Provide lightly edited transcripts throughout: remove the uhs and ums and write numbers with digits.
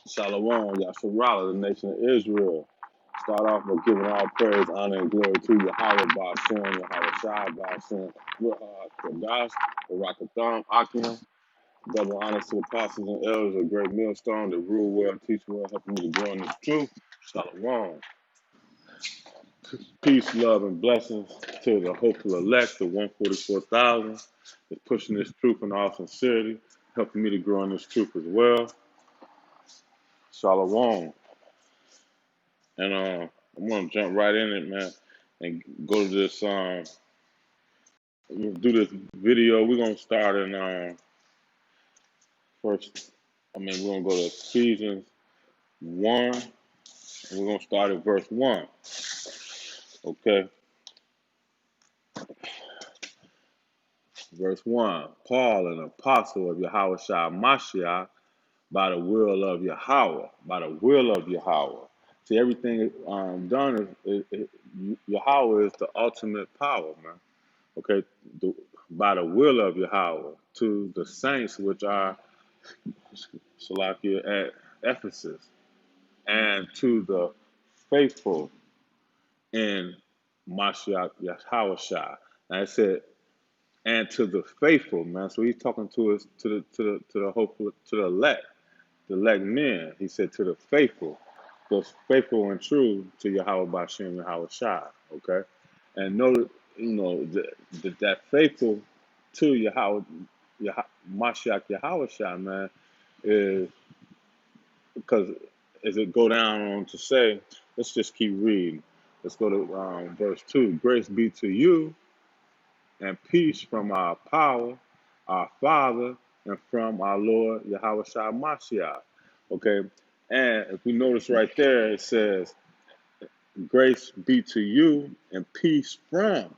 Shalom, Yasharala, the nation of Israel. Start off by giving all praise, honor, and glory to Yahweh by Shem, Yahweh Shai by Shem, Kadash, Barakatham, Akim. Double honors to the apostles and elders, a great millstone that rule well, teach well, helping me to grow in this truth. Shalom. Peace, love, and blessings to the hopeful elect, the 144,000, that's pushing this truth in all sincerity, helping me to grow in this truth as well. Shalom. And I'm gonna jump right in it, man, and go to this. We'll do this video. We're gonna start in first. We're gonna go to Ephesians 1, and we're gonna start at verse 1. Okay, verse 1. Paul, an apostle of Yahweh Shai Mashiach, by the will of Yahweh, by the will of Yahweh. See, everything done Yahweh is the ultimate power, man. Okay, by the will of Yahweh to the saints which are Salakia at Ephesus, and to the faithful in Mashiach Yahweh. Now it said, and to the faithful, man. So he's talking to us, to the hopeful, to the elect men. He said to the faithful, those faithful and true to Yahweh Bashem Yahweh Shai. Okay, and know, that faithful to Yahweh, Mashiach Yahweh Shai, man, is because as it go down on to say, let's just keep reading. Let's go to verse 2. Grace be to you and peace from our power, our Father, and from our Lord Yahweh Shai Mashiach. Okay, and if we notice right there, it says, grace be to you and peace from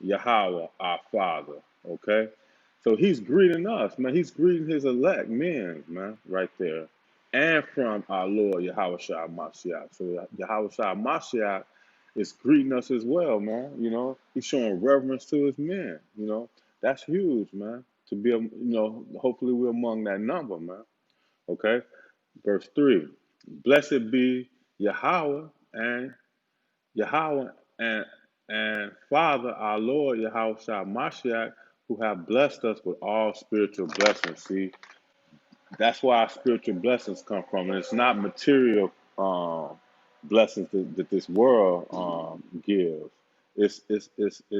Yahweh, our Father. Okay, so he's greeting us, man. He's greeting his elect men, man, right there. And from our Lord Yahweh Shai Mashiach. So Yahweh Shai Mashiach is greeting us as well, man. He's showing reverence to his men. That's huge, man. To be, hopefully we're among that number, man. Okay, verse 3. Blessed be Yahweh and Yahweh and Father, our Lord Yahweh Shai Mashiach, who have blessed us with all spiritual blessings. See, that's where our spiritual blessings come from, and it's not material blessings that this world gives. It's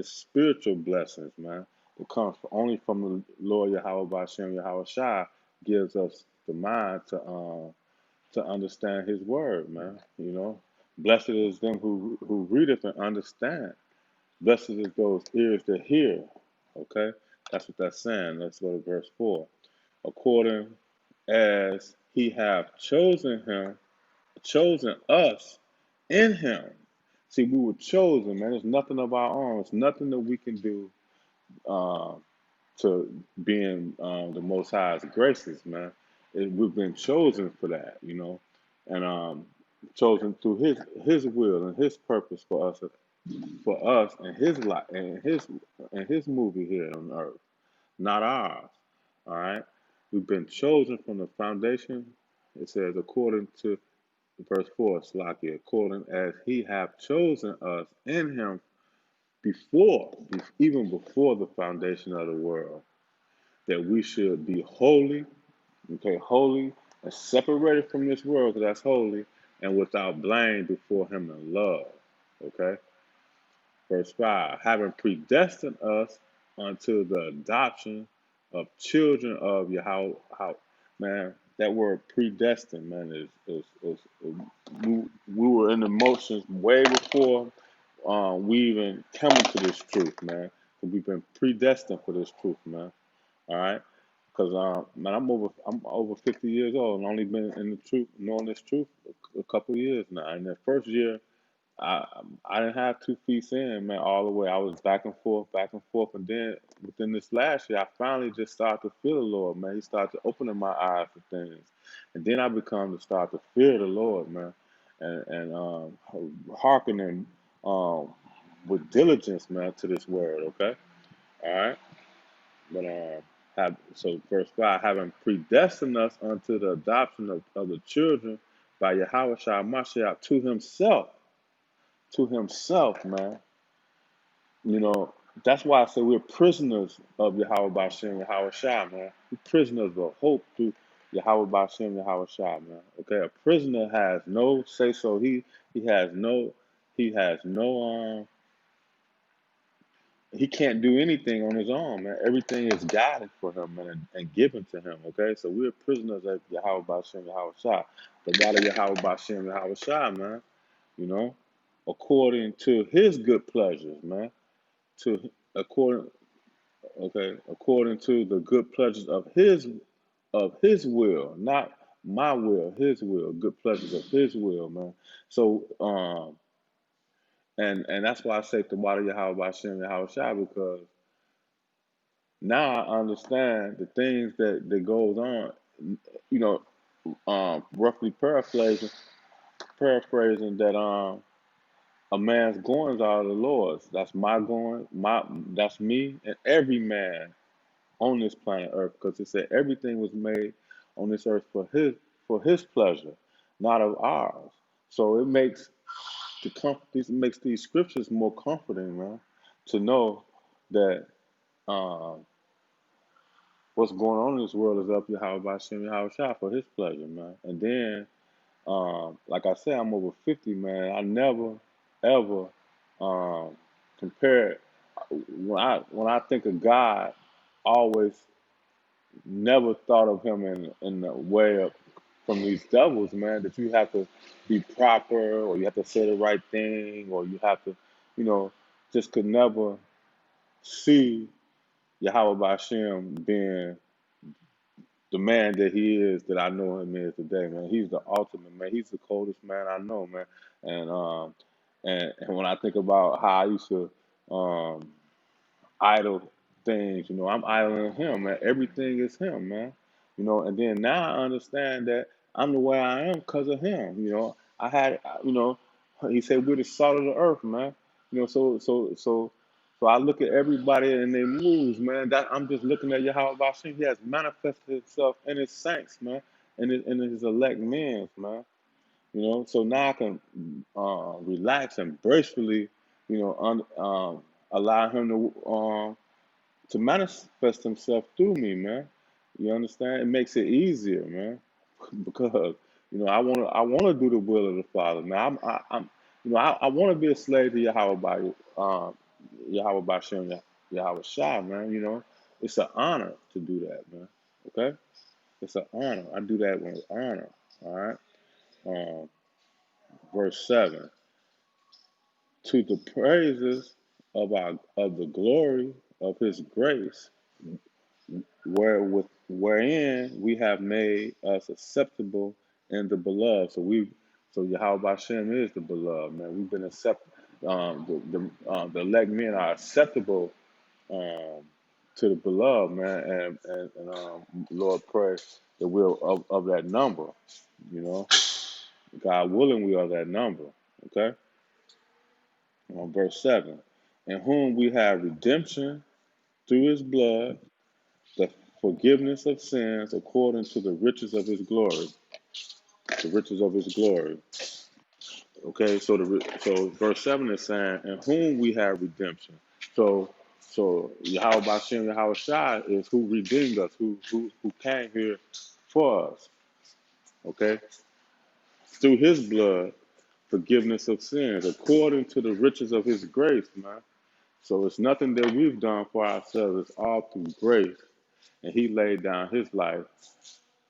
spiritual blessings, man. It comes only from the Lord Yahweh Bashem Yahweh Shai, gives us the mind to understand His word, man. Blessed is them who readeth and understand. Blessed is those ears that hear. Okay, that's what that's saying. Let's go to verse 4. According as he have chosen us in him. See, we were chosen, man. There's nothing of our own. It's nothing that we can do uh, to being the Most High's graces, man. We've been chosen for that, and chosen through His will and His purpose for us and His life and His movie here on earth, not ours. All right. We've been chosen from the foundation. It says, according to verse 4, Slaki, according as he have chosen us in him even before the foundation of the world, that we should be holy, okay, holy and separated from this world, because that's holy, and without blame before him in love, okay? Verse 5, having predestined us unto the adoption of children of Yahweh. Man, that word predestined, man, we were in the motions way before we even come into this truth, man. We've been predestined for this truth, man. All right, because man, I'm over 50 years old and only been in the truth, knowing this truth a couple of years now. And the first year, I I didn't have 2 feet in, man, all the way. I was back and forth, and then within this last year, I finally just started to feel the Lord, man. He started opening my eyes for things, and then I become to start to fear the Lord, man, and hearkening with diligence, man, to this word. Okay, all right, but So verse 5, having predestined us unto the adoption of the children by Yahweh Shai Mashiach to himself, man. You know, that's why I say we're prisoners of Yahweh Bashem, Yahweh Shai, man. We're prisoners of hope through Yahweh Bashem, Yahweh Shai, man. Okay, a prisoner has no say so. He has no he has no he can't do anything on his own, man. Everything is guided for him, man, and given to him. Okay, so we're prisoners of Yahweh Bashem, Yahweh Shai. The God of Yahweh Bashem, Yahweh Shai, man. You know, according to His good pleasures, man. To according according to the good pleasures of his will, not my will, his will, good pleasures of his will, man. So and that's why I say to water Yahweh by Shem Yahweh Shai, because now I understand the things that goes on, you know, roughly paraphrasing that a man's goings are the Lord's. That's my going, that's me and every man on this planet Earth, because it said everything was made on this earth for his pleasure, not of ours. So it makes makes these scriptures more comforting, man, to know that um, what's going on in this world is up Yahweh by Shem Yahweh Shai for his pleasure, man. And then, like I said, I'm over 50, man. I never ever um, compare when I think of God, I always never thought of him in the way of from these devils, man, that you have to be proper or you have to say the right thing or you have to, you know, just could never see Yahweh Bashem being the man that he is, that I know him is today, man. He's the ultimate, man. He's the coldest man I know, man. And and when I think about how I used to um idle things. I'm idling him, man. Everything is him, man. And then now I understand that I'm the way I am because of him. I had, he said we're the salt of the earth, man. So I look at everybody and their moves, man. That I'm just looking at Yahweh Bashim. He has manifested himself in his saints, man, in his elect men, man. So now I can relax and gracefully, allow him to manifest himself through me, man. You understand? It makes it easier, man, because I wanna do the will of the Father, man. I want to be a slave to Yahweh Yahweh by Shem, Yahweh Shai, man. It's an honor to do that, man. Okay, it's an honor. I do that with honor. All right. Um, verse 7, to the praises of the glory of His grace, wherein we have made us acceptable in the beloved. So Yahweh Bashem is the beloved, man. We've been accepted. The elect men are acceptable um, to the beloved, man. And Lord, pray that we're of that number. You know, God willing, we are that number. Okay. Verse 7, in whom we have redemption through His blood, the forgiveness of sins according to the riches of His glory. The riches of His glory. Okay, so verse 7 is saying, in whom we have redemption. So Yahweh Bashem, Yahweh Shai is who redeemed us, who came here for us. Okay, through His blood, forgiveness of sins according to the riches of His grace, man. So it's nothing that we've done for ourselves. It's all through grace, and He laid down His life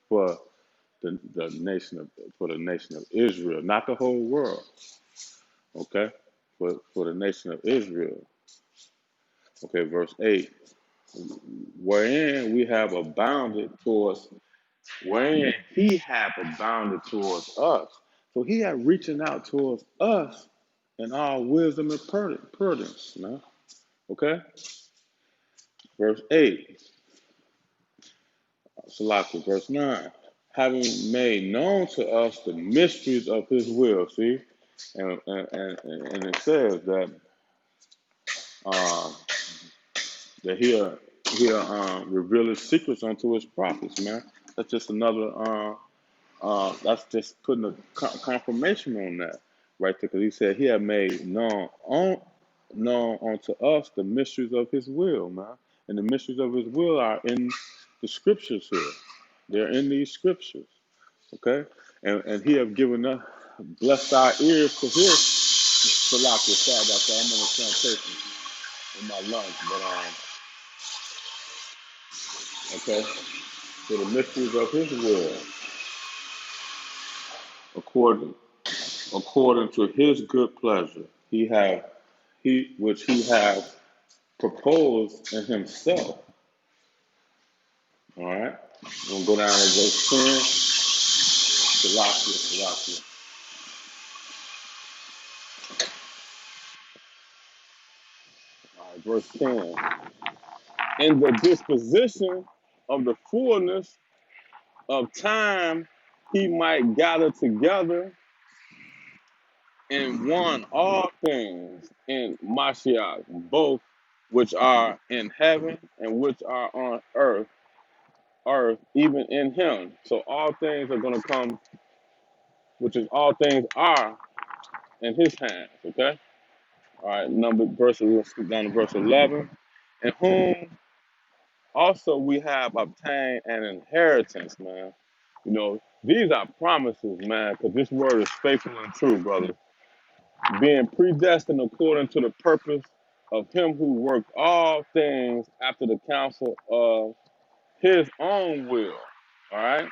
for the nation of Israel, not the whole world. Okay, for the nation of Israel. Okay, verse 8, wherein we have abounded towards, wherein He hath abounded towards us. So He had reaching out towards us in all wisdom and prudence. Man. Okay, verse 8. Salaki, verse 9. Having made known to us the mysteries of His will. See, and it says that that He He'll reveal his secrets unto his prophets, man. That's just another. That's just putting a confirmation on that right there, because he said he had made known unto us the mysteries of his will, man. And the mysteries of his will are in the scriptures here. They're in these scriptures, okay? And he have given us, blessed our ears to hear. Salakia, sorry about that. I'm on a sanitation in my lunch, but okay. So the mysteries of his will, according to his good pleasure, which he have proposed in himself. All right. We'll go down to verse 10. Salakia. All right, verse 10. In the disposition of the fullness of time, he might gather together in one all things in Mashiach, both which are in heaven and which are on earth, even in him. So all things are going to come, which is all things are in his hands. Okay. All right. Let's skip down to verse 11. In whom also we have obtained an inheritance, man. You know, these are promises, man, because this word is faithful and true, brother. Being predestined according to the purpose of him who worked all things after the counsel of his own will. All right.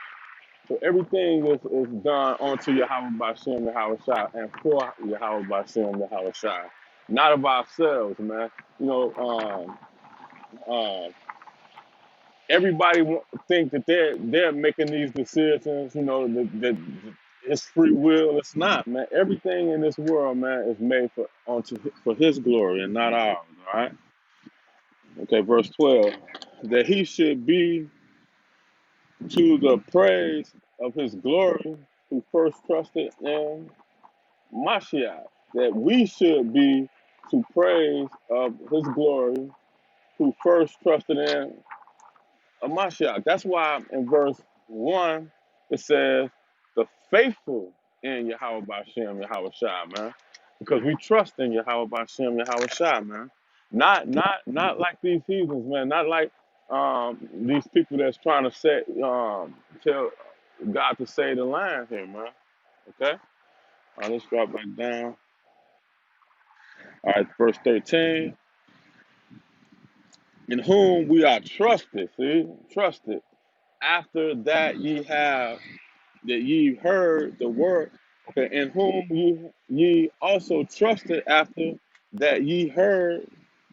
So everything is done unto Yahweh Bashem Yahweh Shai and for Yahweh Bashem Yahweh Shai. Not of ourselves, man. You know, everybody think that they're making these decisions. You know, that it's free will. It's not, man. Everything in this world, man, is made for His glory and not ours. All right. Okay, verse 12. That He should be to the praise of His glory, who first trusted in Mashiach. That we should be to praise of His glory, who first trusted in a Mashiach. That's why in verse 1 it says, the faithful in Yahweh Bashem, Yahweh Shai, man. Because we trust in Yahweh Bashem, Yahweh Shai, man. Not like these heathens, man. Not like these people that's trying to tell God to save the land here, man. Okay? All right, let's drop back down. All right, verse 13. In whom we are trusted, see? Trusted. After that ye heard the word, okay, in whom ye also trusted after that ye heard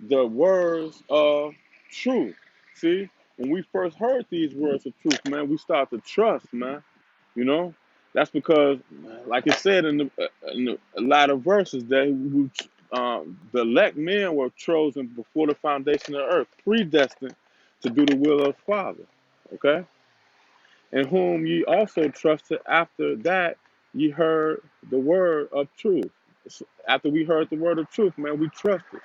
the words of truth. See, when we first heard these words of truth, man, we start to trust, man. You know, that's because, like it said in a lot of verses, that the elect men were chosen before the foundation of the earth, predestined to do the will of the Father. Okay, in whom ye also trusted after that ye heard the word of truth. After we heard the word of truth, man, we trusted.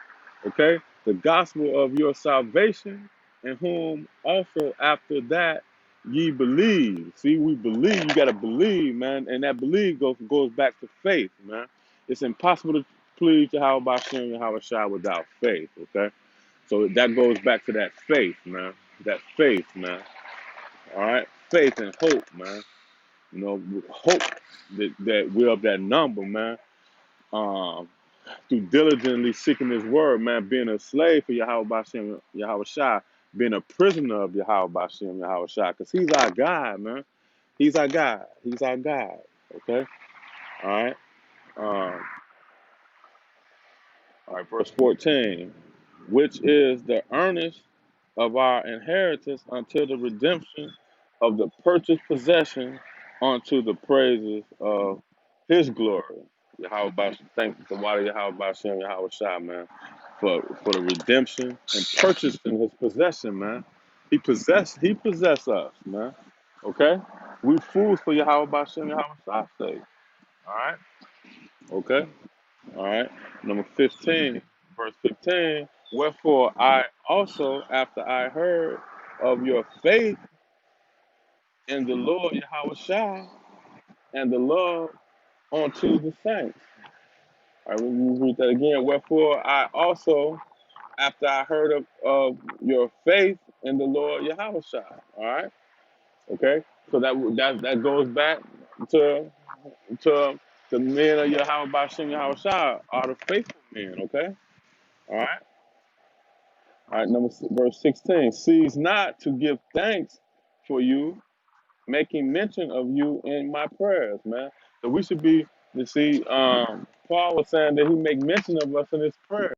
Okay? The gospel of your salvation, in whom also after that ye believe. See, we believe. You got to believe, man. And that believe goes back to faith, man. It's impossible to please Yahweh Bashem, Yahweh Shai without faith, okay? So that goes back to that faith, man. That faith, man. All right, faith and hope, man. You know, hope that we're of that number, man. Um, through diligently seeking His word, man, being a slave for Yahweh Bashem, Yahweh Shai, being a prisoner of Yahweh Bashem, Yahweh Shai, because He's our God, man. He's our God. He's our God. Okay. All right. Um, all right. Verse 14, which is the earnest of our inheritance until the redemption of the purchased possession unto the praises of his glory. Yahweh thank the water Yahweh Bashem, Yahweh Shai, man, for the redemption and purchased in his possession, man. He possessed us, man. Okay? We fools for Yahweh Bashem, Yahweh Shai's sake. All right? Okay? All right. Number 15, verse 15. Wherefore I also, after I heard of your faith in the Lord Yahweh and the love unto the saints. All right, we read that again. Wherefore I also, after I heard of your faith in the Lord Yahweh. All right, okay. So that goes back to to the men of Yahweh Bashem Yahweh are the faithful men. Okay, all right. All right, verse 16. Cease not to give thanks for you, making mention of you in my prayers, man. So we should be, you see, Paul was saying that he make mention of us in his prayer.